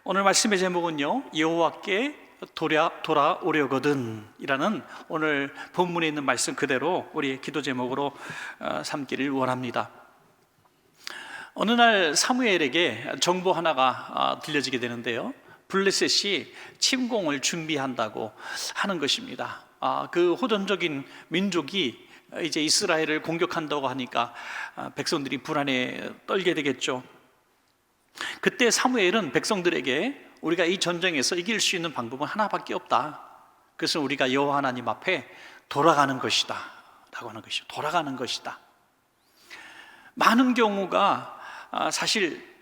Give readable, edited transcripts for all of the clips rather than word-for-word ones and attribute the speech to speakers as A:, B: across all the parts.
A: 오늘 말씀의 제목은요, 여호와께 돌아오려거든 이라는 오늘 본문에 있는 말씀 그대로 우리의 기도 제목으로 삼기를 원합니다. 어느 날 사무엘에게 정보 하나가 들려지게 되는데요, 블레셋이 침공을 준비한다고 하는 것입니다. 그 호전적인 민족이 이제 이스라엘을 공격한다고 하니까 백성들이 불안에 떨게 되겠죠. 그때 사무엘은 백성들에게 우리가 이 전쟁에서 이길 수 있는 방법은 하나밖에 없다. 그것은 우리가 여호와 하나님 앞에 돌아가는 것이다 라고 하는 것이죠. 돌아가는 것이다. 많은 경우가 사실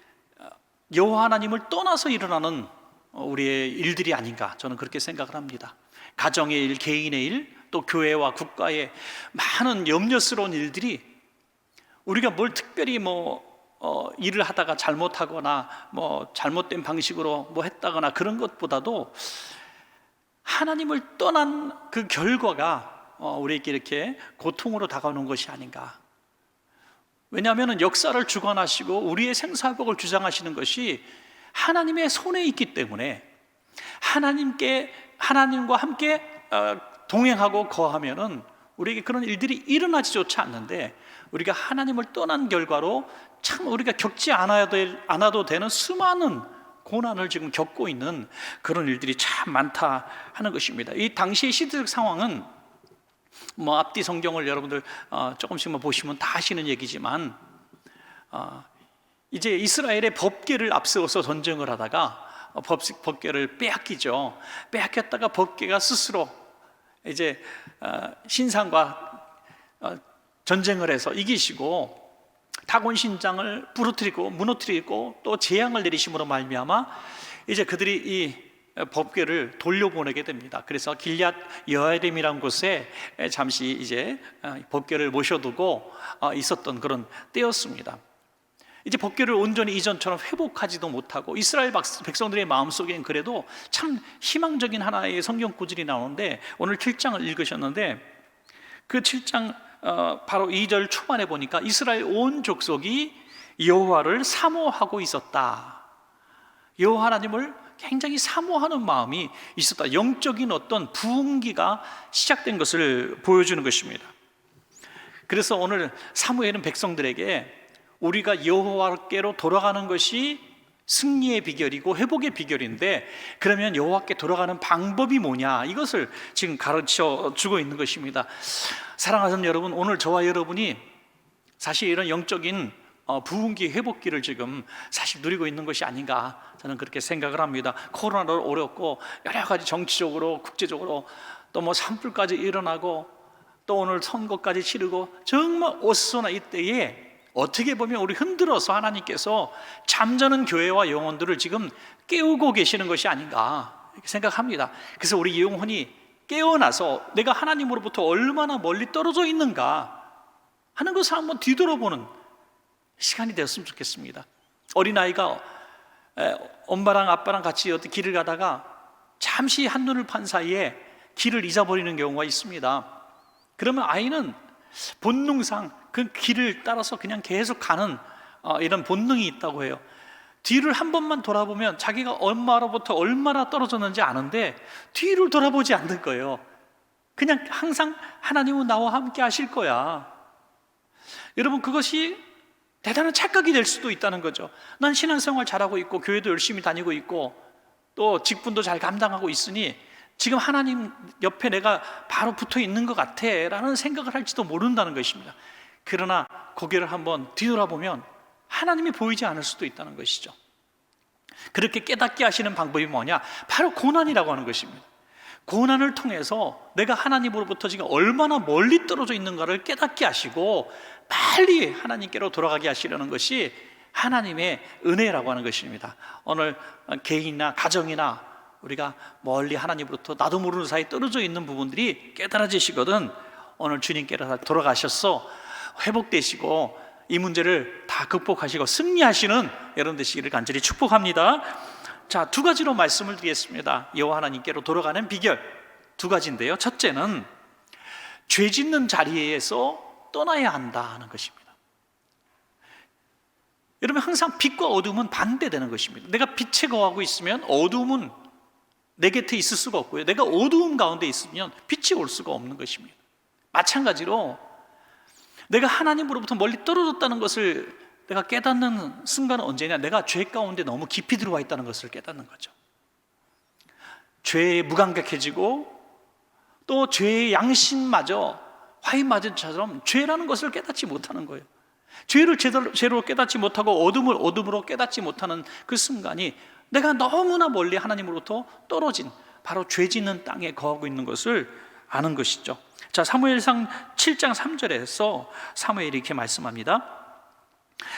A: 여호와 하나님을 떠나서 일어나는 우리의 일들이 아닌가, 저는 그렇게 생각을 합니다. 가정의 일, 개인의 일, 또 교회와 국가의 많은 염려스러운 일들이 우리가 뭘 특별히 일을 하다가 잘못하거나 잘못된 방식으로 했다거나 그런 것보다도 하나님을 떠난 그 결과가 우리에게 이렇게 고통으로 다가오는 것이 아닌가. 왜냐하면 역사를 주관하시고 우리의 생사복을 주장하시는 것이 하나님의 손에 있기 때문에 하나님과 함께 동행하고 거하면은 우리에게 그런 일들이 일어나지조차 않는데, 우리가 하나님을 떠난 결과로 참 우리가 겪지 않아도 되는 수많은 고난을 지금 겪고 있는 그런 일들이 참 많다 하는 것입니다. 이 당시의 시대적 상황은 앞뒤 성경을 여러분들 조금씩만 보시면 다 아시는 얘기지만, 이제 이스라엘의 법궤를 앞세워서 전쟁을 하다가 법궤를 빼앗기죠. 빼앗겼다가 법궤가 스스로 이제 신상과 전쟁을 해서 이기시고 다곤 신장을 부러뜨리고 무너뜨리고 또 재앙을 내리심으로 말미암아 이제 그들이 이 법궤를 돌려보내게 됩니다. 그래서 길앗 여아림이라는 곳에 잠시 이제 법궤를 모셔두고 있었던 그런 때였습니다. 이제 법궤를 온전히 이전처럼 회복하지도 못하고 있어요. 이스라엘 백성들의 마음속엔 그래도 참 희망적인 하나의 성경 구절이 나오는데, 오늘 7장을 읽으셨는데 그 7장 바로 2절 초반에 보니까 이스라엘 온 족속이 여호와를 사모하고 있었다. 여호와 하나님을 굉장히 사모하는 마음이 있었다. 영적인 어떤 부흥기가 시작된 것을 보여주는 것입니다. 그래서 오늘 사무엘은 백성들에게 우리가 여호와께로 돌아가는 것이 승리의 비결이고 회복의 비결인데, 그러면 여호와께 돌아가는 방법이 뭐냐, 이것을 지금 가르쳐 주고 있는 것입니다. 사랑하는 여러분, 오늘 저와 여러분이 사실 이런 영적인 부흥기, 회복기를 지금 사실 누리고 있는 것이 아닌가, 저는 그렇게 생각을 합니다. 코로나도 어렵고 여러 가지 정치적으로 국제적으로 또 산불까지 일어나고 또 오늘 선거까지 치르고 정말 어수선한 이때에 어떻게 보면 우리 흔들어서 하나님께서 잠자는 교회와 영혼들을 지금 깨우고 계시는 것이 아닌가 이렇게 생각합니다. 그래서 우리 영혼이 깨어나서 내가 하나님으로부터 얼마나 멀리 떨어져 있는가 하는 것을 한번 뒤돌아보는 시간이 되었으면 좋겠습니다. 어린아이가 엄마랑 아빠랑 같이 어디 길을 가다가 잠시 한눈을 판 사이에 길을 잊어버리는 경우가 있습니다. 그러면 아이는 본능상 그 길을 따라서 그냥 계속 가는 이런 본능이 있다고 해요. 뒤를 한 번만 돌아보면 자기가 엄마로부터 얼마나 떨어졌는지 아는데 뒤를 돌아보지 않는 거예요. 그냥 항상 하나님은 나와 함께 하실 거야. 여러분, 그것이 대단한 착각이 될 수도 있다는 거죠. 난 신앙생활 잘하고 있고 교회도 열심히 다니고 있고 또 직분도 잘 감당하고 있으니 지금 하나님 옆에 내가 바로 붙어 있는 것 같아 라는 생각을 할지도 모른다는 것입니다. 그러나 고개를 한번 뒤돌아보면 하나님이 보이지 않을 수도 있다는 것이죠. 그렇게 깨닫게 하시는 방법이 뭐냐? 바로 고난이라고 하는 것입니다. 고난을 통해서 내가 하나님으로부터 지금 얼마나 멀리 떨어져 있는가를 깨닫게 하시고 빨리 하나님께로 돌아가게 하시려는 것이 하나님의 은혜라고 하는 것입니다. 오늘 개인이나 가정이나 우리가 멀리 하나님으로부터 나도 모르는 사이 떨어져 있는 부분들이 깨달아지시거든 오늘 주님께로 돌아가셔서 회복되시고 이 문제를 다 극복하시고 승리하시는 여러분 되시기를 간절히 축복합니다. 자, 두 가지로 말씀을 드리겠습니다. 여호와 하나님께로 돌아가는 비결 두 가지인데요, 첫째는 죄 짓는 자리에서 떠나야 한다는 것입니다. 여러분, 항상 빛과 어둠은 반대되는 것입니다. 내가 빛에 거하고 있으면 어둠은 내 곁에 있을 수가 없고요, 내가 어두움 가운데 있으면 빛이 올 수가 없는 것입니다. 마찬가지로 내가 하나님으로부터 멀리 떨어졌다는 것을 내가 깨닫는 순간은 언제냐? 내가 죄 가운데 너무 깊이 들어와 있다는 것을 깨닫는 거죠. 죄에 무감각해지고 또 죄의 양심마저 화인 맞은 자처럼 죄라는 것을 깨닫지 못하는 거예요. 죄를 죄로 깨닫지 못하고 어둠을 어둠으로 깨닫지 못하는 그 순간이 내가 너무나 멀리 하나님으로부터 떨어진 바로 죄 짓는 땅에 거하고 있는 것을 아는 것이죠. 자, 사무엘상 7장 3절에서 사무엘이 이렇게 말씀합니다.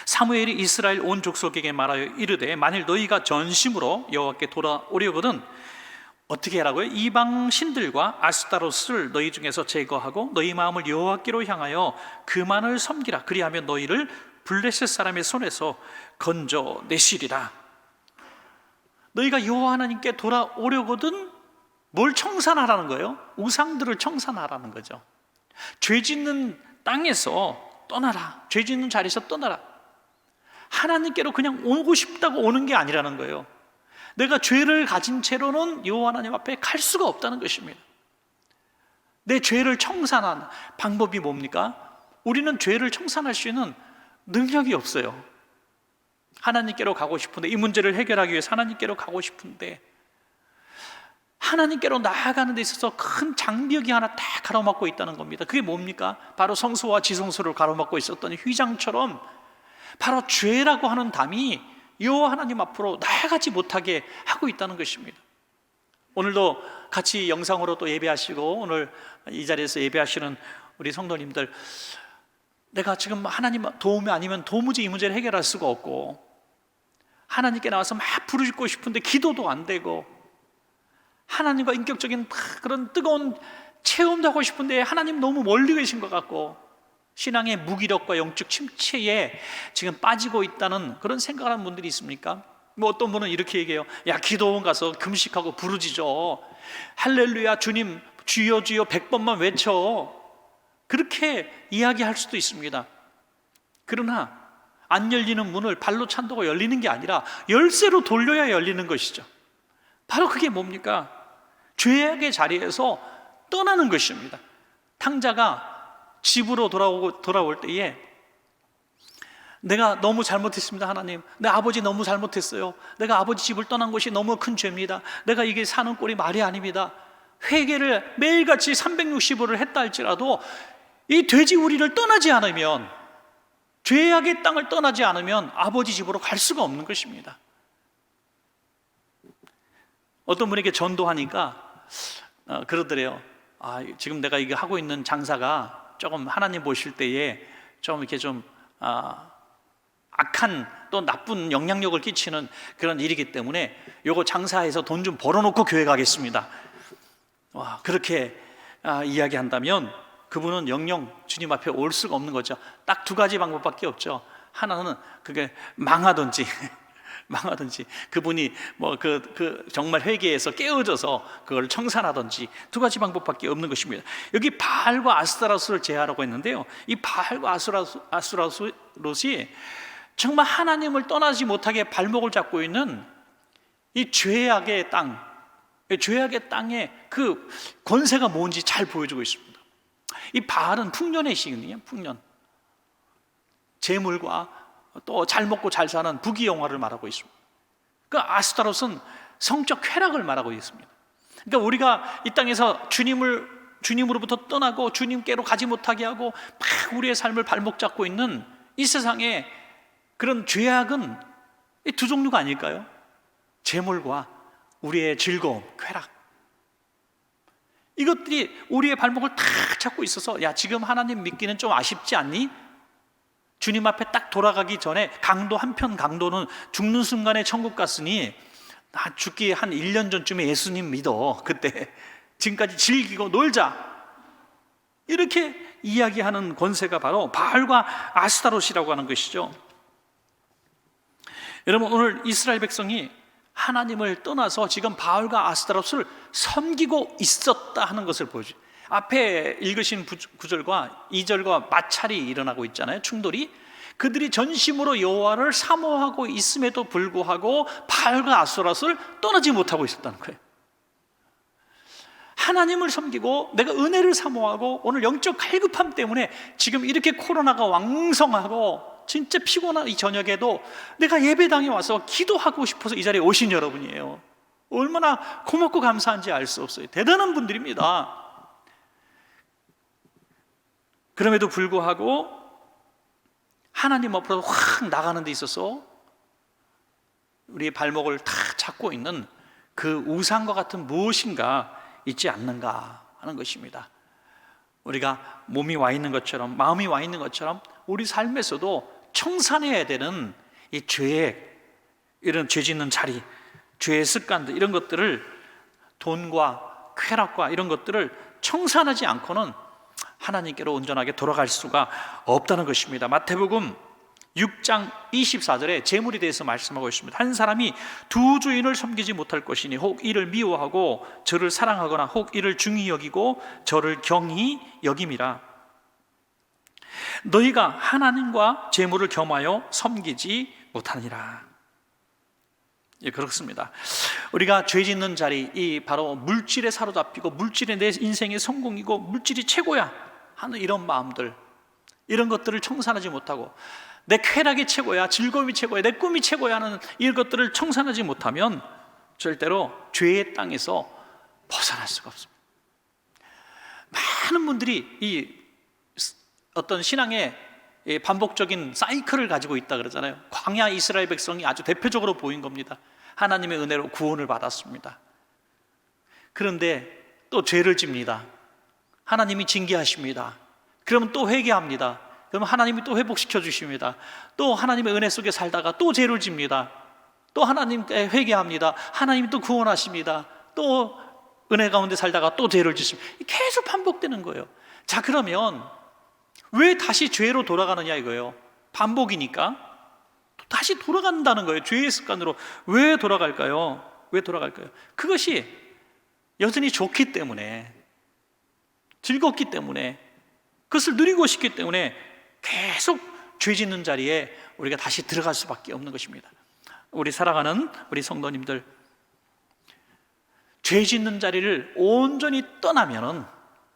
A: 사무엘이 이스라엘 온 족속에게 말하여 이르되 만일 너희가 전심으로 여호와께 돌아오려거든 어떻게 하라고요? 이방 신들과 아스타로스를 너희 중에서 제거하고 너희 마음을 여호와께로 향하여 그만을 섬기라. 그리하면 너희를 블레셋 사람의 손에서 건져내시리라. 너희가 여호와 하나님께 돌아오려거든 뭘 청산하라는 거예요? 우상들을 청산하라는 거죠. 죄 짓는 땅에서 떠나라. 죄 짓는 자리에서 떠나라. 하나님께로 그냥 오고 싶다고 오는 게 아니라는 거예요. 내가 죄를 가진 채로는 여호와 하나님 앞에 갈 수가 없다는 것입니다. 내 죄를 청산하는 방법이 뭡니까? 우리는 죄를 청산할 수 있는 능력이 없어요. 하나님께로 가고 싶은데, 이 문제를 해결하기 위해서 하나님께로 가고 싶은데, 하나님께로 나아가는 데 있어서 큰 장벽이 하나 딱 가로막고 있다는 겁니다. 그게 뭡니까? 바로 성소와 지성소를 가로막고 있었던 휘장처럼 바로 죄라고 하는 담이 여호와 하나님 앞으로 나아가지 못하게 하고 있다는 것입니다. 오늘도 같이 영상으로 또 예배하시고 오늘 이 자리에서 예배하시는 우리 성도님들, 내가 지금 하나님 도움이 아니면 도무지 이 문제를 해결할 수가 없고 하나님께 나와서 막 부르짖고 싶은데 기도도 안 되고 하나님과 인격적인 그런 뜨거운 체험도 하고 싶은데 하나님 너무 멀리 계신 것 같고 신앙의 무기력과 영적 침체에 지금 빠지고 있다는 그런 생각을 하는 분들이 있습니까? 뭐 어떤 분은 이렇게 얘기해요. 야, 기도원 가서 금식하고 부르짖어. 할렐루야, 주님 주여 주여 100번만 외쳐. 그렇게 이야기할 수도 있습니다. 그러나 안 열리는 문을 발로 찬다고 열리는 게 아니라 열쇠로 돌려야 열리는 것이죠. 바로 그게 뭡니까? 죄악의 자리에서 떠나는 것입니다. 탕자가 집으로 돌아올 때에 내가 너무 잘못했습니다. 하나님, 내 아버지 너무 잘못했어요. 내가 아버지 집을 떠난 것이 너무 큰 죄입니다. 내가 이게 사는 꼴이 말이 아닙니다. 회개를 매일같이 365를 했다 할지라도 이 돼지 우리를 떠나지 않으면, 죄악의 땅을 떠나지 않으면 아버지 집으로 갈 수가 없는 것입니다. 어떤 분에게 전도하니까 그러더래요. 지금 내가 이거 하고 있는 장사가 조금 하나님 보실 때에 좀 이렇게 좀 악한 또 나쁜 영향력을 끼치는 그런 일이기 때문에 요거 장사해서 돈 좀 벌어놓고 교회 가겠습니다. 그렇게 이야기한다면 그분은 영영 주님 앞에 올 수가 없는 거죠. 딱 두 가지 방법밖에 없죠. 하나는 그게 망하든지 그분이 뭐 정말 회개해서 깨어져서 그걸 청산하든지 두 가지 방법밖에 없는 것입니다. 여기 바알과 아스타로스를 제하라고 했는데요, 이 바알과 아스타로스이 정말 하나님을 떠나지 못하게 발목을 잡고 있는 이 죄악의 땅, 죄악의 땅의 그 권세가 뭔지 잘 보여주고 있습니다. 이 바알은 풍년의 시거든요. 풍년, 재물과 또 잘 먹고 잘 사는 부귀영화를 말하고 있습니다. 그 아스타로스는 성적 쾌락을 말하고 있습니다. 그러니까 우리가 이 땅에서 주님으로부터 떠나고 주님께로 가지 못하게 하고 막 우리의 삶을 발목 잡고 있는 이 세상에 그런 죄악은 이 두 종류가 아닐까요? 재물과 우리의 즐거움, 쾌락, 이것들이 우리의 발목을 탁 잡고 있어서, 야, 지금 하나님 믿기는 좀 아쉽지 않니? 주님 앞에 딱 돌아가기 전에 한편 강도는 죽는 순간에 천국 갔으니 나 죽기 한 1년 전쯤에 예수님 믿어. 그때 지금까지 즐기고 놀자. 이렇게 이야기하는 권세가 바로 바알과 아스타롯이라고 하는 것이죠. 여러분, 오늘 이스라엘 백성이 하나님을 떠나서 지금 바알과 아스타롯을 섬기고 있었다 하는 것을 보여줘요. 앞에 읽으신 구절과 2절과 마찰이 일어나고 있잖아요. 충돌이. 그들이 전심으로 여호와를 사모하고 있음에도 불구하고 바알과 아스토롯을 떠나지 못하고 있었다는 거예요. 하나님을 섬기고 내가 은혜를 사모하고 오늘 영적 갈급함 때문에 지금 이렇게 코로나가 왕성하고 진짜 피곤한 이 저녁에도 내가 예배당에 와서 기도하고 싶어서 이 자리에 오신 여러분이에요. 얼마나 고맙고 감사한지 알 수 없어요. 대단한 분들입니다. 그럼에도 불구하고 하나님 앞으로 확 나가는 데 있어서 우리의 발목을 탁 잡고 있는 그 우상과 같은 무엇인가 있지 않는가 하는 것입니다. 우리가 몸이 와 있는 것처럼, 마음이 와 있는 것처럼 우리 삶에서도 청산해야 되는 이 죄의, 이런 죄 짓는 자리, 죄의 습관들, 이런 것들을, 돈과 쾌락과 이런 것들을 청산하지 않고는 하나님께로 온전하게 돌아갈 수가 없다는 것입니다. 마태복음 6장 24절에 재물에 대해서 말씀하고 있습니다. 한 사람이 두 주인을 섬기지 못할 것이니 혹 이를 미워하고 저를 사랑하거나 혹 이를 중히 여기고 저를 경히 여김이라. 너희가 하나님과 재물을 겸하여 섬기지 못하니라. 예, 그렇습니다. 우리가 죄 짓는 자리, 이 바로 물질에 사로잡히고 물질이 내 인생의 성공이고 물질이 최고야 하는 이런 마음들, 이런 것들을 청산하지 못하고 내 쾌락이 최고야, 즐거움이 최고야, 내 꿈이 최고야 하는 이런 것들을 청산하지 못하면 절대로 죄의 땅에서 벗어날 수가 없습니다. 많은 분들이 이 어떤 신앙의 반복적인 사이클을 가지고 있다 그러잖아요. 광야 이스라엘 백성이 아주 대표적으로 보인 겁니다. 하나님의 은혜로 구원을 받았습니다. 그런데 또 죄를 집니다. 하나님이 징계하십니다. 그러면 또 회개합니다. 그러면 하나님이 또 회복시켜 주십니다. 또 하나님의 은혜 속에 살다가 또 죄를 집니다. 또 하나님께 회개합니다. 하나님이 또 구원하십니다. 또 은혜 가운데 살다가 또 죄를 짓습니다. 계속 반복되는 거예요. 자, 그러면 왜 다시 죄로 돌아가느냐 이거예요. 반복이니까 다시 돌아간다는 거예요. 죄의 습관으로. 왜 돌아갈까요? 왜 돌아갈까요? 그것이 여전히 좋기 때문에, 즐겁기 때문에, 그것을 누리고 싶기 때문에 계속 죄 짓는 자리에 우리가 다시 들어갈 수밖에 없는 것입니다. 우리 사랑하는 우리 성도님들, 죄 짓는 자리를 온전히 떠나면은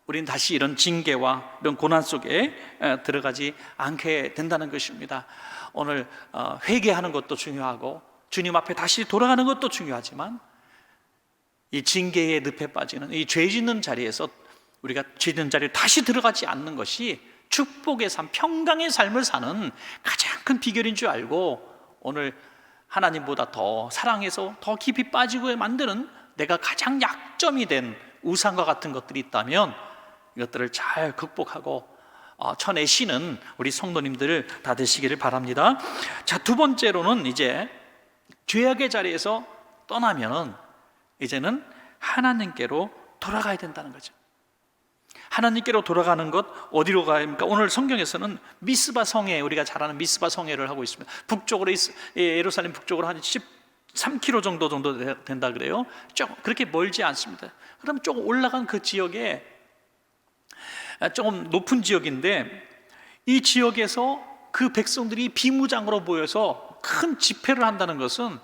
A: 우리는 다시 이런 징계와 이런 고난 속에 들어가지 않게 된다는 것입니다. 오늘 회개하는 것도 중요하고 주님 앞에 다시 돌아가는 것도 중요하지만 이 징계의 늪에 빠지는 이 죄 짓는 자리에서 우리가 죄 짓는 자리에 다시 들어가지 않는 것이 축복의 삶, 평강의 삶을 사는 가장 큰 비결인 줄 알고 오늘 하나님보다 더 사랑해서 더 깊이 빠지고 만드는 내가 가장 약점이 된 우상과 같은 것들이 있다면 이것들을 잘 극복하고 쳐내시는 우리 성도님들 다 되시기를 바랍니다. 자, 두 번째로는 이제 죄악의 자리에서 떠나면은 이제는 하나님께로 돌아가야 된다는 거죠. 하나님께로 돌아가는 것 어디로 가입니까? 오늘 성경에서는 미스바 성회, 우리가 잘 아는 미스바 성회를 하고 있습니다. 북쪽으로 예루살렘 북쪽으로 한 13km 정도 된다 그래요. 조금 그렇게 멀지 않습니다. 그럼 조금 올라간 그 지역에 조금 높은 지역인데 이 지역에서 그 백성들이 비무장으로 모여서 큰 집회를 한다는 것은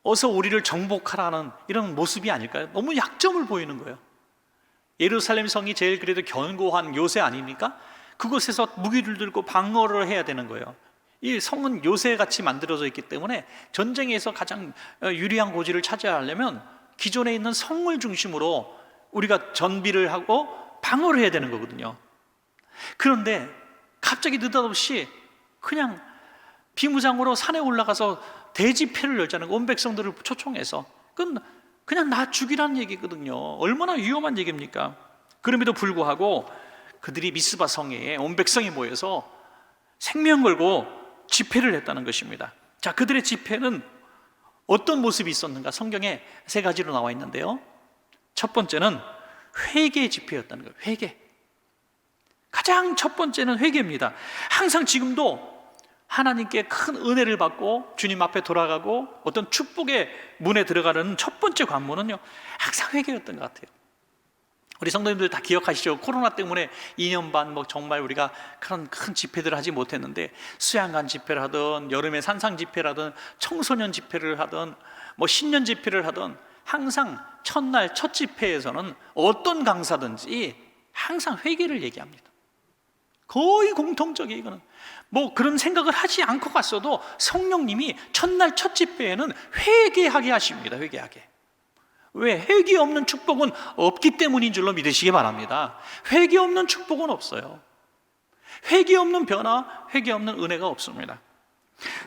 A: 어서 우리를 정복하라는 이런 모습이 아닐까요? 너무 약점을 보이는 거예요. 예루살렘 성이 제일 그래도 견고한 요새 아닙니까? 그곳에서 무기를 들고 방어를 해야 되는 거예요. 이 성은 요새같이 만들어져 있기 때문에 전쟁에서 가장 유리한 고지를 차지하려면 기존에 있는 성을 중심으로 우리가 전비를 하고 방어를 해야 되는 거거든요. 그런데 갑자기 느닷없이 그냥 비무장으로 산에 올라가서 대집회를 열자는 온 백성들을 초청해서 그냥 나 죽이라는 얘기거든요. 얼마나 위험한 얘기입니까? 그럼에도 불구하고 그들이 미스바 성에 온 백성이 모여서 생명 걸고 집회를 했다는 것입니다. 자, 그들의 집회는 어떤 모습이 있었는가? 성경에 세 가지로 나와 있는데요. 첫 번째는 회개 집회였다는 거예요. 회개. 가장 첫 번째는 회개입니다. 항상 지금도 하나님께 큰 은혜를 받고 주님 앞에 돌아가고 어떤 축복의 문에 들어가는 첫 번째 관문은요, 항상 회개였던 것 같아요. 우리 성도님들 다 기억하시죠? 코로나 때문에 2년 반 정말 우리가 그런 큰 집회들을 하지 못했는데, 수양관 집회를 하든 여름에 산상 집회를 하든 청소년 집회를 하든 신년 집회를 하든 항상 첫날 첫 집회에서는 어떤 강사든지 항상 회개를 얘기합니다. 거의 공통적이에요. 이거는 그런 생각을 하지 않고 갔어도 성령님이 첫날 첫 집회에는 회개하게 하십니다. 회개하게. 왜? 회개 없는 축복은 없기 때문인 줄로 믿으시기 바랍니다. 회개 없는 축복은 없어요. 회개 없는 변화, 회개 없는 은혜가 없습니다.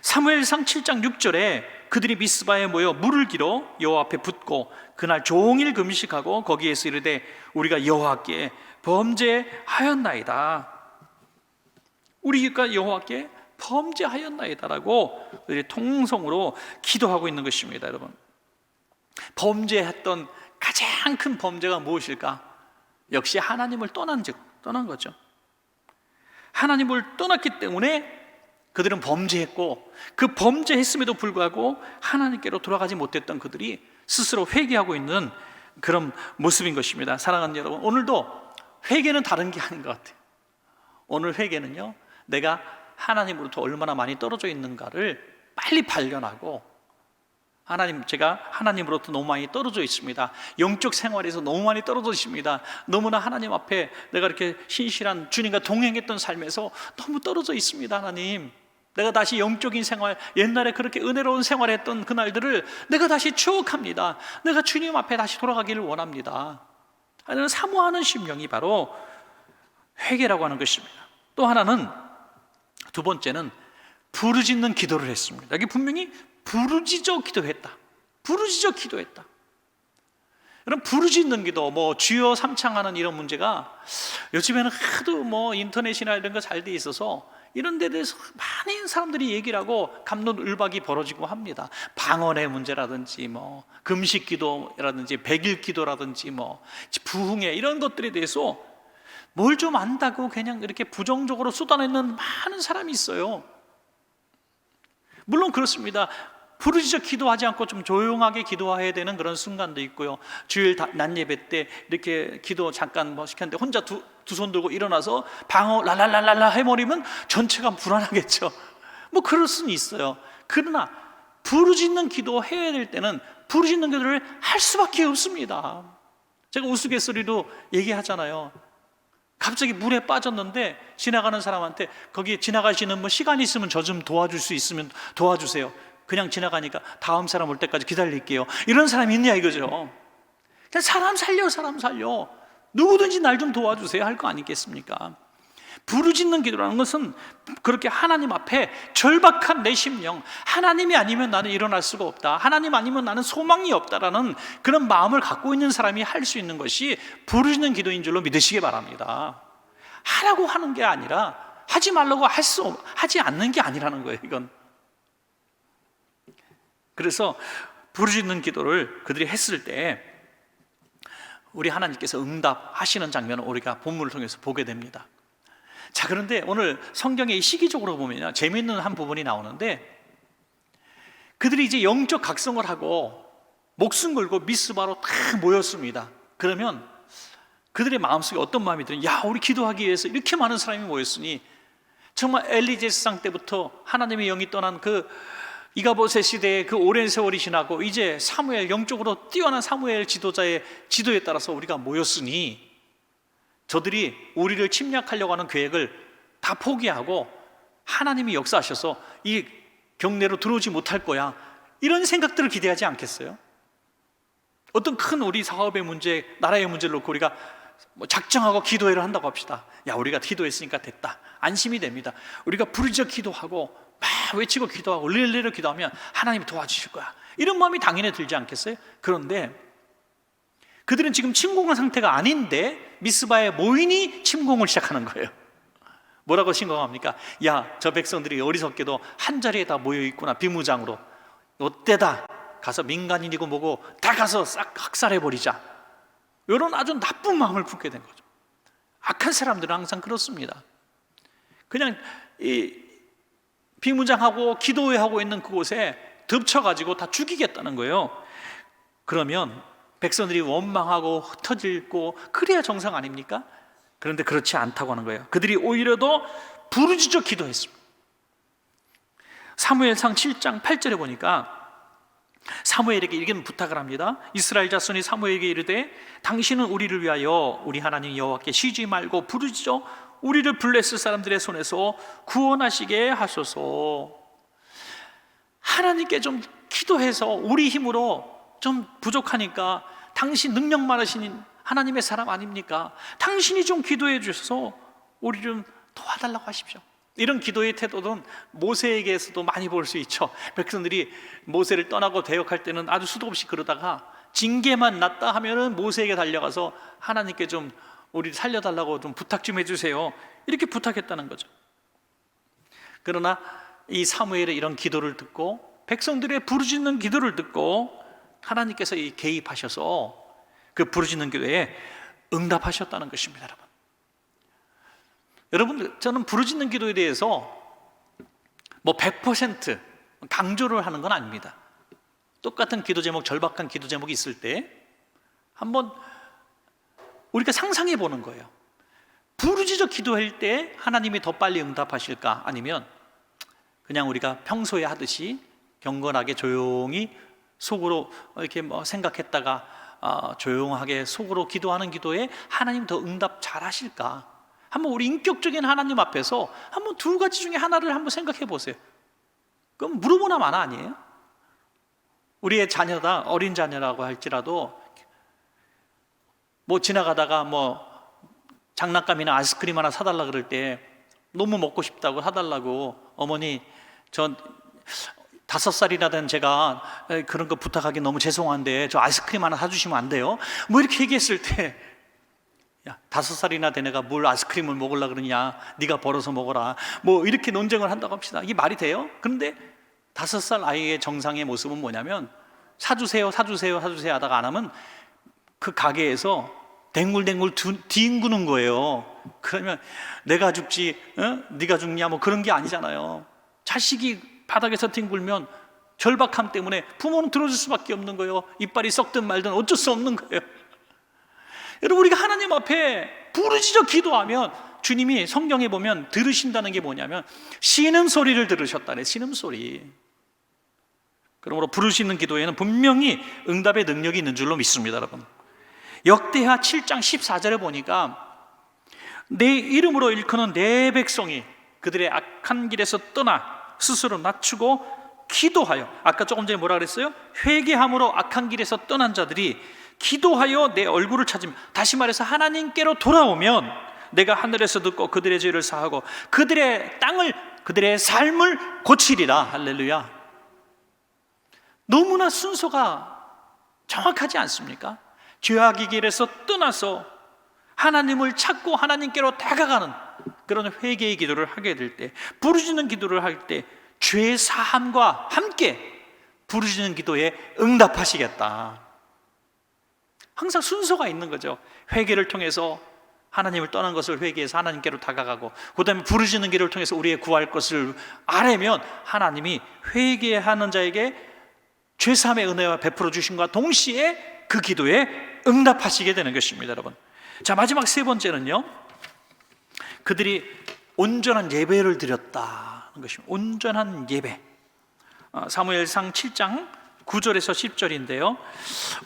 A: 사무엘상 7장 6절에 그들이 미스바에 모여 물을 길어 여호와 앞에 붓고 그날 종일 금식하고 거기에서 이르되 우리가 여호와께 범죄하였나이다. 우리가 여호와께 범죄하였나이다라고 그들이 통성으로 기도하고 있는 것입니다. 여러분, 범죄했던 가장 큰 범죄가 무엇일까? 역시 하나님을 떠난 거죠. 하나님을 떠났기 때문에 그들은 범죄했고, 그 범죄했음에도 불구하고 하나님께로 돌아가지 못했던 그들이 스스로 회개하고 있는 그런 모습인 것입니다. 사랑하는 여러분, 오늘도 회개는 다른 게 아닌 것 같아요. 오늘 회개는요, 내가 하나님으로부터 얼마나 많이 떨어져 있는가를 빨리 발견하고, 제가 하나님으로부터 너무 많이 떨어져 있습니다. 영적 생활에서 너무 많이 떨어져 있습니다. 너무나 하나님 앞에 내가 이렇게 신실한 주님과 동행했던 삶에서 너무 떨어져 있습니다. 하나님, 내가 다시 영적인 생활, 옛날에 그렇게 은혜로운 생활했던 그날들을 내가 다시 추억합니다. 내가 주님 앞에 다시 돌아가기를 원합니다. 하는 사모하는 심령이 바로 회개라고 하는 것입니다. 또 하나는, 두 번째는 부르짖는 기도를 했습니다. 여기 분명히 부르짖어 기도했다. 부르짖어 기도했다. 이런 부르짖는 기도, 주여 삼창하는 이런 문제가 요즘에는 하도 인터넷이나 이런 거 잘 돼 있어서 이런 데 대해서 많은 사람들이 얘기를 하고 갑론을박이 벌어지고 합니다. 방언의 문제라든지 금식 기도라든지 백일 기도라든지 부흥회 이런 것들에 대해서 뭘 좀 안다고 그냥 이렇게 부정적으로 쏟아내는 많은 사람이 있어요. 물론 그렇습니다. 부르짖어 기도하지 않고 좀 조용하게 기도해야 되는 그런 순간도 있고요. 주일 낮 예배 때 이렇게 기도 잠깐 시켰는데 혼자 두 손 들고 일어나서 방어 랄랄랄랄라 해버리면 전체가 불안하겠죠. 그럴 수는 있어요. 그러나 부르짖는 기도 해야 될 때는 부르짖는 기도를 할 수밖에 없습니다. 제가 우스갯소리로 얘기하잖아요. 갑자기 물에 빠졌는데 지나가는 사람한테 거기 지나가시는 시간 있으면 저 좀 도와줄 수 있으면 도와주세요. 그냥 지나가니까 다음 사람 올 때까지 기다릴게요. 이런 사람이 있냐 이거죠. 그냥 사람 살려. 누구든지 날 좀 도와주세요 할 거 아니겠습니까? 부르짖는 기도라는 것은 그렇게 하나님 앞에 절박한 내 심령, 하나님이 아니면 나는 일어날 수가 없다, 하나님 아니면 나는 소망이 없다라는 그런 마음을 갖고 있는 사람이 할 수 있는 것이 부르짖는 기도인 줄로 믿으시기 바랍니다. 하라고 하는 게 아니라 하지 말라고 하지 않는 게 아니라는 거예요. 이건. 그래서 부르짖는 기도를 그들이 했을 때 우리 하나님께서 응답하시는 장면을 우리가 본문을 통해서 보게 됩니다. 자, 그런데 오늘 성경에 시기적으로 보면 재미있는 한 부분이 나오는데, 그들이 이제 영적 각성을 하고 목숨 걸고 미스바로 다 모였습니다. 그러면 그들의 마음속에 어떤 마음이 드는, 우리 기도하기 위해서 이렇게 많은 사람이 모였으니 정말 엘리제스상 때부터 하나님의 영이 떠난 그 이가봇의 시대의 그 오랜 세월이 지나고 이제 사무엘, 영적으로 뛰어난 사무엘 지도자의 지도에 따라서 우리가 모였으니 저들이 우리를 침략하려고 하는 계획을 다 포기하고 하나님이 역사하셔서 이 경내로 들어오지 못할 거야, 이런 생각들을 기대하지 않겠어요? 어떤 큰 우리 사업의 문제, 나라의 문제를 놓고 우리가 작정하고 기도회를 한다고 합시다. 우리가 기도했으니까 됐다, 안심이 됩니다. 우리가 부르짖어 기도하고 막 외치고 기도하고 릴레이로 기도하면 하나님이 도와주실 거야, 이런 마음이 당연히 들지 않겠어요? 그런데 그들은 지금 침공한 상태가 아닌데 미스바에 모이니 침공을 시작하는 거예요. 뭐라고 신공합니까? 저 백성들이 어리석게도 한 자리에 다 모여 있구나, 비무장으로. 이때다 가서 민간인이고 뭐고 다 가서 싹 학살해버리자, 이런 아주 나쁜 마음을 품게 된 거죠. 악한 사람들은 항상 그렇습니다. 그냥 이 비무장하고 기도회하고 있는 그곳에 덮쳐가지고 다 죽이겠다는 거예요. 그러면 백성들이 원망하고 흩어질고 그래야 정상 아닙니까? 그런데 그렇지 않다고 하는 거예요. 그들이 오히려 더 부르짖어 기도했습니다. 사무엘상 7장 8절에 보니까 사무엘에게 이런 부탁을 합니다. 이스라엘 자손이 사무엘에게 이르되 당신은 우리를 위하여 우리 하나님 여호와께 쉬지 말고 부르짖어 우리를 블레셋 사람들의 손에서 구원하시게 하소서. 하나님께 좀 기도해서 우리 힘으로 좀 부족하니까 당신 능력 많으신 하나님의 사람 아닙니까? 당신이 좀 기도해 주셔서 우리 좀 도와달라고 하십시오. 이런 기도의 태도는 모세에게서도 많이 볼 수 있죠. 백성들이 모세를 떠나고 대역할 때는 아주 수도 없이 그러다가 징계만 났다 하면은 모세에게 달려가서 하나님께 좀 우리 살려달라고 좀 부탁 좀 해주세요, 이렇게 부탁했다는 거죠. 그러나 이 사무엘의 이런 기도를 듣고 백성들의 부르짖는 기도를 듣고 하나님께서 개입하셔서 그 부르짖는 기도에 응답하셨다는 것입니다. 여러분, 저는 부르짖는 기도에 대해서 뭐 100% 강조를 하는 건 아닙니다. 똑같은 기도 제목, 절박한 기도 제목이 있을 때 한번 우리가 상상해 보는 거예요. 부르짖어 기도할 때 하나님이 더 빨리 응답하실까? 아니면 그냥 우리가 평소에 하듯이 경건하게 조용히 속으로 이렇게 뭐 생각했다가 조용하게 속으로 기도하는 기도에 하나님 더 응답 잘 하실까? 한번 우리 인격적인 하나님 앞에서 한번 두 가지 중에 하나를 한번 생각해 보세요. 그럼 물어보나 마나 아니에요? 우리의 자녀다, 어린 자녀라고 할지라도 뭐 지나가다가 뭐 장난감이나 아이스크림 하나 사달라 그럴 때 너무 먹고 싶다고 사달라고 어머니 저 5살이나 된 제가 그런 거 부탁하기 너무 죄송한데 저 아이스크림 하나 사주시면 안 돼요? 뭐 이렇게 얘기했을 때 야, 5살이나 된 애가 뭘 아이스크림을 먹으려고 그러냐, 네가 벌어서 먹어라, 뭐 이렇게 논쟁을 한다고 합시다. 이게 말이 돼요? 그런데 5살 아이의 정상의 모습은 뭐냐면 사주세요 사주세요 사주세요 하다가 안 하면 그 가게에서 댕굴댕굴 뒹구는 거예요. 그러면 내가 죽지 네가 죽냐 뭐 그런 게 아니잖아요. 자식이 바닥에서 뒹굴면 절박함 때문에 부모는 들어줄 수밖에 없는 거예요. 이빨이 썩든 말든 어쩔 수 없는 거예요. 여러분, 우리가 하나님 앞에 부르짖어 기도하면 주님이 성경에 보면 들으신다는 게 뭐냐면 신음소리를 들으셨다네. 신음소리. 그러므로 부르짖는 기도에는 분명히 응답의 능력이 있는 줄로 믿습니다. 여러분, 역대하 7장 14절에 보니까 내 이름으로 일컫는 내 백성이 그들의 악한 길에서 떠나 스스로 낮추고 기도하여, 아까 조금 전에 뭐라 그랬어요? 회개함으로 악한 길에서 떠난 자들이 기도하여 내 얼굴을 찾으면, 다시 말해서 하나님께로 돌아오면 내가 하늘에서 듣고 그들의 죄를 사하고 그들의 땅을, 그들의 삶을 고치리라. 할렐루야. 너무나 순서가 정확하지 않습니까? 죄악의 길에서 떠나서 하나님을 찾고 하나님께로 다가가는 그런 회개의 기도를 하게 될 때, 부르짖는 기도를 할 때 죄 사함과 함께 부르짖는 기도에 응답하시겠다. 항상 순서가 있는 거죠. 회개를 통해서 하나님을 떠난 것을 회개해서 하나님께로 다가가고, 그 다음에 부르짖는 길을 통해서 우리의 구할 것을 아뢰면 하나님이 회개하는 자에게 죄사함의 은혜와 베풀어 주심과 동시에 그 기도에 응답하시게 되는 것입니다. 여러분, 자, 마지막 세 번째는요, 그들이 온전한 예배를 드렸다는 것입니다. 온전한 예배. 사무엘상 7장 9절에서 10절인데요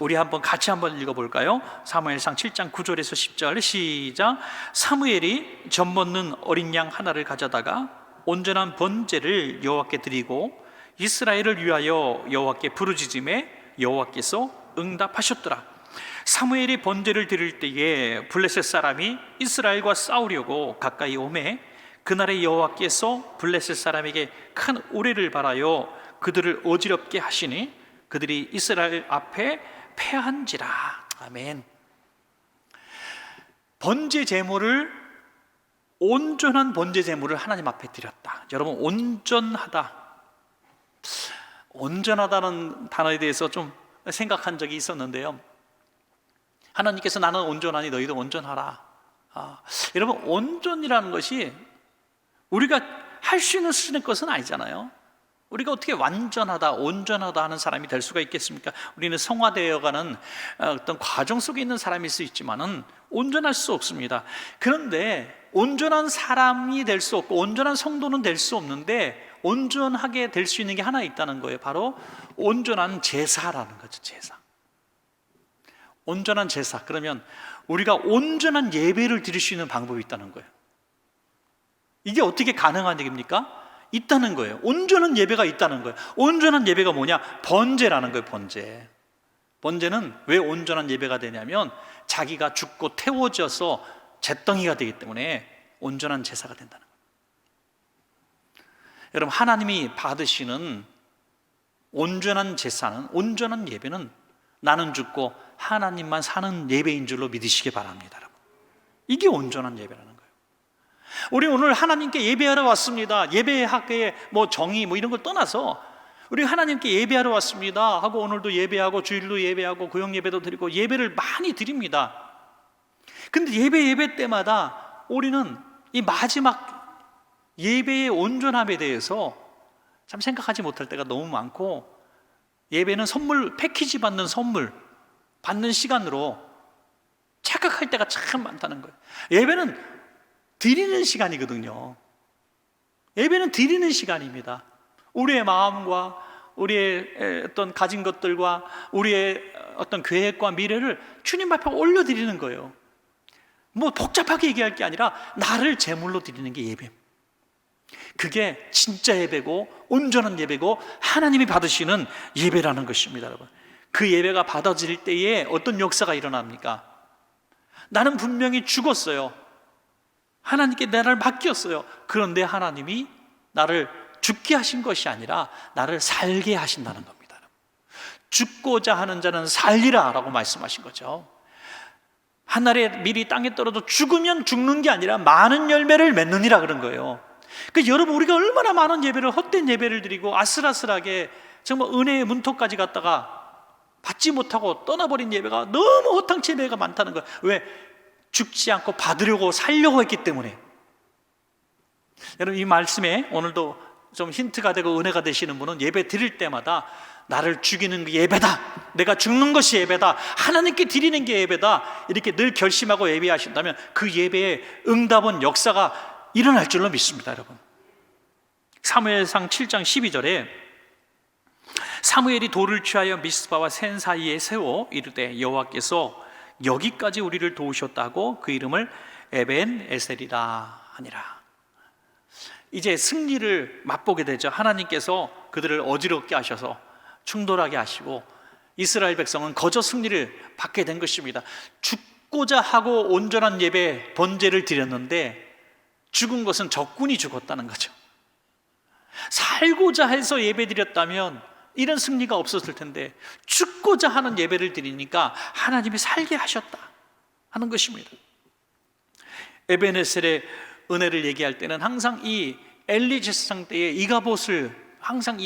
A: 우리 같이 한번 읽어볼까요? 사무엘상 7장 9절에서 10절 시작. 사무엘이 젖 먹는 어린 양 하나를 가져다가 온전한 번제를 여호와께 드리고 이스라엘을 위하여 여호와께 부르짖음에 여호와께서 응답하셨더라. 사무엘이 번제를 드릴 때에 블레셋 사람이 이스라엘과 싸우려고 가까이 오매 그날에 여호와께서 블레셋 사람에게 큰 우레를 발하여 그들을 어지럽게 하시니 그들이 이스라엘 앞에 패한지라. 아멘. 번제 제물을, 온전한 번제 제물을 하나님 앞에 드렸다. 여러분, 온전하다는 단어에 대해서 좀 생각한 적이 있었는데요, 하나님께서 나는 온전하니 너희도 온전하라. 여러분, 온전이라는 것이 우리가 할 수 있는 수준의 것은 아니잖아요. 우리가 어떻게 완전하다, 온전하다 하는 사람이 될 수가 있겠습니까? 우리는 성화되어가는 어떤 과정 속에 있는 사람일 수 있지만은 온전할 수 없습니다. 그런데 온전한 사람이 될 수 없고 온전한 성도는 될 수 없는데 온전하게 될 수 있는 게 하나 있다는 거예요. 바로 온전한 제사라는 거죠. 제사. 온전한 제사. 그러면 우리가 온전한 예배를 드릴 수 있는 방법이 있다는 거예요. 이게 어떻게 가능한 얘기입니까? 있다는 거예요. 온전한 예배가 있다는 거예요. 온전한 예배가 뭐냐? 번제라는 거예요. 번제. 번제는 왜 온전한 예배가 되냐면 자기가 죽고 태워져서 잿덩이가 되기 때문에 온전한 제사가 된다는 거예요. 여러분, 하나님이 받으시는 온전한 제사는, 온전한 예배는 나는 죽고 하나님만 사는 예배인 줄로 믿으시기 바랍니다. 여러분, 이게 온전한 예배라는 거예요. 우리 오늘 하나님께 예배하러 왔습니다. 예배학의 정의 이런 걸 떠나서 우리 하나님께 예배하러 왔습니다 하고 오늘도 예배하고 주일도 예배하고 고용 예배도 드리고 예배를 많이 드립니다. 근데 예배 때마다 우리는 이 마지막 예배의 온전함에 대해서 참 생각하지 못할 때가 너무 많고, 예배는 선물, 패키지 받는 선물 받는 시간으로 착각할 때가 참 많다는 거예요. 예배는 드리는 시간이거든요. 예배는 드리는 시간입니다. 우리의 마음과 우리의 어떤 가진 것들과 우리의 어떤 계획과 미래를 주님 앞에 올려드리는 거예요. 복잡하게 얘기할 게 아니라 나를 제물로 드리는 게 예배. 그게 진짜 예배고 온전한 예배고 하나님이 받으시는 예배라는 것입니다. 여러분, 그 예배가 받아질 때에 어떤 역사가 일어납니까? 나는 분명히 죽었어요. 하나님께 나를 맡겼어요. 그런데 하나님이 나를 죽게 하신 것이 아니라 나를 살게 하신다는 겁니다. 죽고자 하는 자는 살리라 라고 말씀하신 거죠. 하늘에 밀이 땅에 떨어져 죽으면 죽는 게 아니라 많은 열매를 맺느니라 그런 거예요. 여러분, 우리가 얼마나 많은 예배를, 헛된 예배를 드리고 아슬아슬하게 정말 은혜의 문턱까지 갔다가 받지 못하고 떠나버린 예배가 너무 허탕치 예배가 많다는 거예요. 왜? 죽지 않고 받으려고 살려고 했기 때문에. 여러분, 이 말씀에 오늘도 좀 힌트가 되고 은혜가 되시는 분은 예배 드릴 때마다 나를 죽이는 게 예배다, 내가 죽는 것이 예배다, 하나님께 드리는 게 예배다, 이렇게 늘 결심하고 예배하신다면 그 예배의 응답은, 역사가 일어날 줄로 믿습니다. 여러분, 사무엘상 7장 12절에 사무엘이 돌을 취하여 미스바와 센 사이에 세워 이르되 여호와께서 여기까지 우리를 도우셨다고 그 이름을 에벤 에셀이라 하니라. 이제 승리를 맛보게 되죠. 하나님께서 그들을 어지럽게 하셔서 충돌하게 하시고 이스라엘 백성은 거저 승리를 받게 된 것입니다. 죽고자 하고 온전한 예배 번제를 드렸는데 죽은 것은 적군이 죽었다는 거죠. 살고자 해서 예배 드렸다면 이런 승리가 없었을 텐데 죽고자 하는 예배를 드리니까 하나님이 살게 하셨다 하는 것입니다. 에벤에셀의 은혜를 얘기할 때는 항상 이 엘리 제사장 때의 이가봇을 항상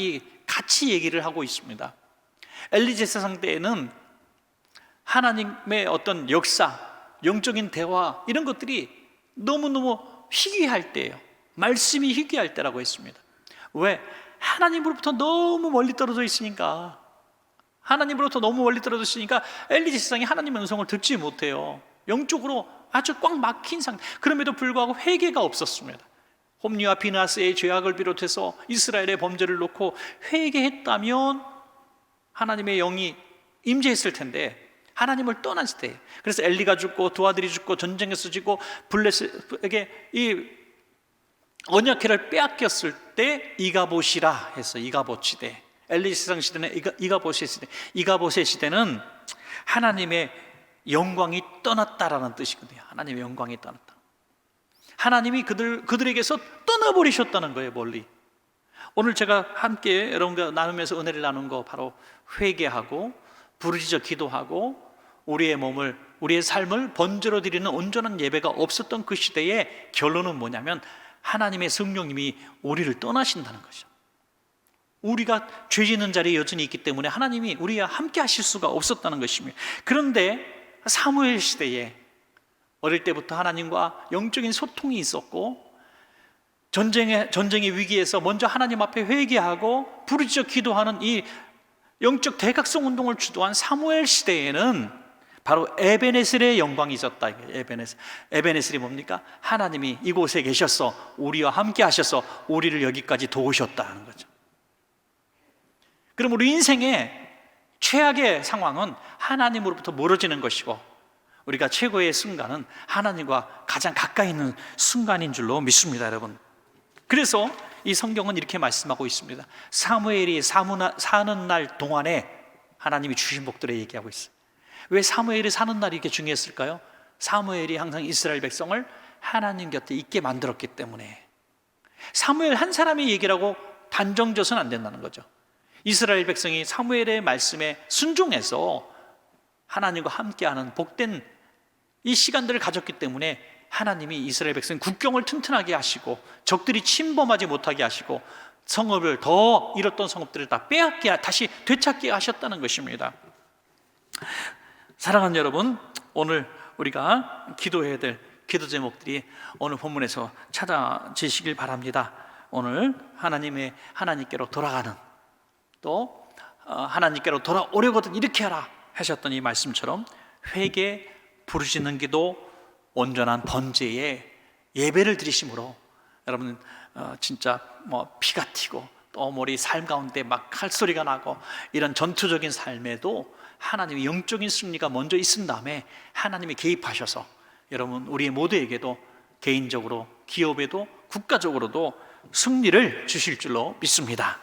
A: 같이 얘기를 하고 있습니다. 엘리 제사장 때에는 하나님의 어떤 역사, 영적인 대화 이런 것들이 너무너무 희귀할 때예요. 말씀이 희귀할 때라고 했습니다. 왜? 하나님으로부터 너무 멀리 떨어져 있으니까. 하나님으로부터 너무 멀리 떨어져 있으니까 엘리 제사장이 하나님의 음성을 듣지 못해요. 영적으로 아주 꽉 막힌 상태. 그럼에도 불구하고 회개가 없었습니다. 홈리와 비나스의 죄악을 비롯해서 이스라엘의 범죄를 놓고 회개했다면 하나님의 영이 임재했을 텐데 하나님을 떠났을 때, 그래서 엘리가 죽고 두 아들이 죽고 전쟁에서 지고 블레셋에게 이 언약궤를 빼앗겼을 때 이가봇이라 해서 이가봇 시대, 엘리 제사장 시대는 이가봇의 시대. 이가봇의 시대는 하나님의 영광이 떠났다라는 뜻이거든요. 하나님의 영광이 떠났다. 하나님이 그들에게서 떠나버리셨다는 거예요, 멀리. 오늘 제가 함께 여러분과 나누면서 은혜를 나눈 거 바로 회개하고 부르짖어 기도하고 우리의 몸을, 우리의 삶을 번제로 드리는 온전한 예배가 없었던 그 시대의 결론은 뭐냐면 하나님의 성령님이 우리를 떠나신다는 거죠. 우리가 죄 짓는 자리에 여전히 있기 때문에 하나님이 우리와 함께 하실 수가 없었다는 것입니다. 그런데 사무엘 시대에 어릴 때부터 하나님과 영적인 소통이 있었고 전쟁의 위기에서 먼저 하나님 앞에 회개하고 부르짖어 기도하는 이 영적 대각성 운동을 주도한 사무엘 시대에는 바로 에베네셀의 영광이 있었다. 에베네셀이 뭡니까? 하나님이 이곳에 계셔서 우리와 함께 하셔서 우리를 여기까지 도우셨다는 거죠. 그럼 우리 인생의 최악의 상황은 하나님으로부터 멀어지는 것이고, 우리가 최고의 순간은 하나님과 가장 가까이 있는 순간인 줄로 믿습니다, 여러분. 그래서 이 성경은 이렇게 말씀하고 있습니다. 사무엘이 사는 날 동안에 하나님이 주신 복들을 얘기하고 있어요. 왜 사무엘이 사는 날이 이렇게 중요했을까요? 사무엘이 항상 이스라엘 백성을 하나님 곁에 있게 만들었기 때문에. 사무엘 한 사람의 얘기라고 단정져서는 안 된다는 거죠. 이스라엘 백성이 사무엘의 말씀에 순종해서 하나님과 함께하는 복된 이 시간들을 가졌기 때문에 하나님이 이스라엘 백성 국경을 튼튼하게 하시고 적들이 침범하지 못하게 하시고 성읍을 더 잃었던 성읍들을 다 빼앗게, 다시 되찾게 하셨다는 것입니다. 사랑하는 여러분, 오늘 우리가 기도해야 될 기도 제목들이 오늘 본문에서 찾아지시길 바랍니다. 오늘 하나님께로 돌아가는, 또 하나님께로 돌아오려거든 이렇게 하라 하셨던 이 말씀처럼 회개, 부르짖는 기도, 온전한 번제의 예배를 드리심으로 여러분 진짜 피가 튀고 또 우리 삶 가운데 막 칼소리가 나고 이런 전투적인 삶에도 하나님의 영적인 승리가 먼저 있은 다음에 하나님이 개입하셔서 여러분 우리 모두에게도 개인적으로, 기업에도, 국가적으로도 승리를 주실 줄로 믿습니다.